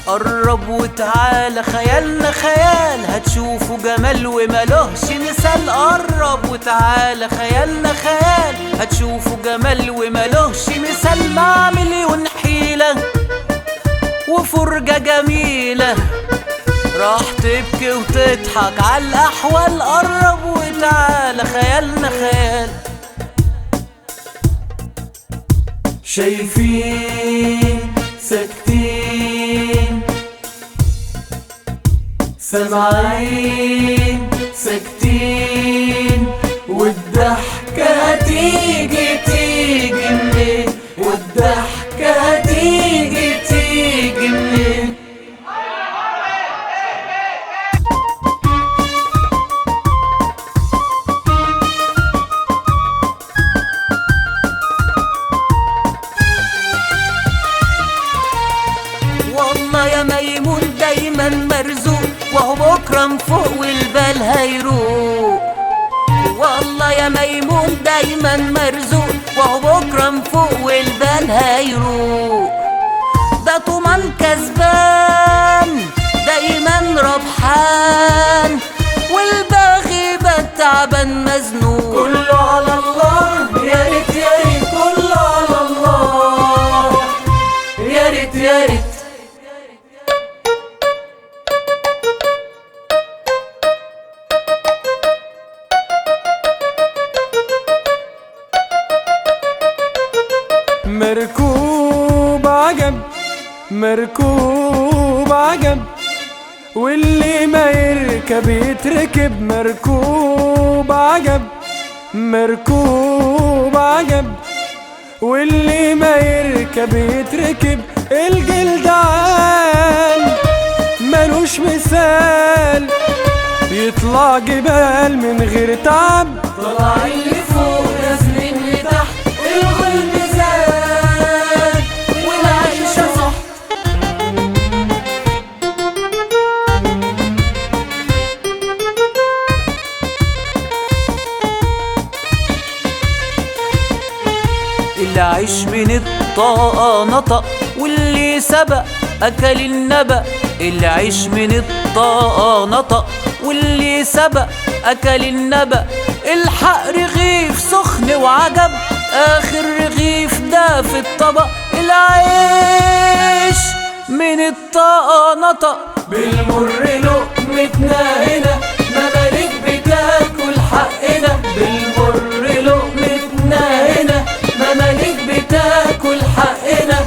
قرب وتعالى، خيالنا خيال هتشوفوا جمال وملهش مثال. قرب وتعالى، خيالنا خيال هتشوفوا جمال وملهش مثال. مع مليون حيلة وفرجة جميلة راح تبكي وتضحك عالأحوال. قرب وتعالى، خيالنا خيال. شايفين ساكتين، سامعين ساكتين، والضحكة هتيجي تيجي منين؟ والضحكة هتيجي تيجي منين؟ والله يا ميمون دايما مرزوق، وهو بكرة مفوق والبال هيروق. والله يا ميمون دايما مرزوق، وهو بكرة مفوق والبال هيروق. ده طومان كسبان دايما ربحان، والباغي تعبان مزنوق. كله على الله، يا ريت يا ريت كله على الله، يا ريت يا ريت. مركوب عجب، مركوب عجب، واللي ما يركب يتركب. مركوب عجب، مركوب عجب، واللي ما يركب يتركب. الجلدعان ملوش مثال، يطلع جبال من غير تعب. طلع اللي فوق نازلين لتحت، الغلب زاد والعيشة صح. اللي عيش من الطاقة نطق، واللي سبق أكل النبأ. اللي عيش من الطاقة نطق، واللي سبق أكل النبأ. الحق رغيف سخن وعجب، آخر رغيف ده في الطبق. العيش من الطاقة نطق، بالمر لقمتنا هنا، مماليك بتاكل حقنا. بالمر لقمتنا هنا، مماليك بتاكل حقنا.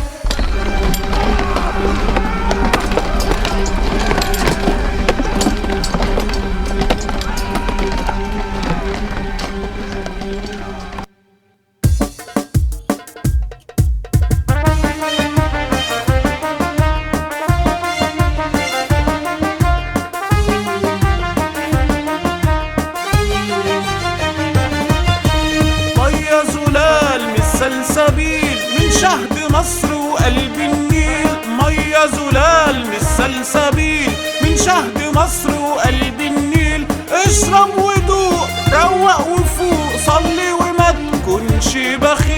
سلسبيل من شهد مصر وقلب النيل. مية زلال من سلسبيل من شهد مصر وقلب النيل. اشرب ودوق، روق وفوق، صلي وما تكونش بخيل.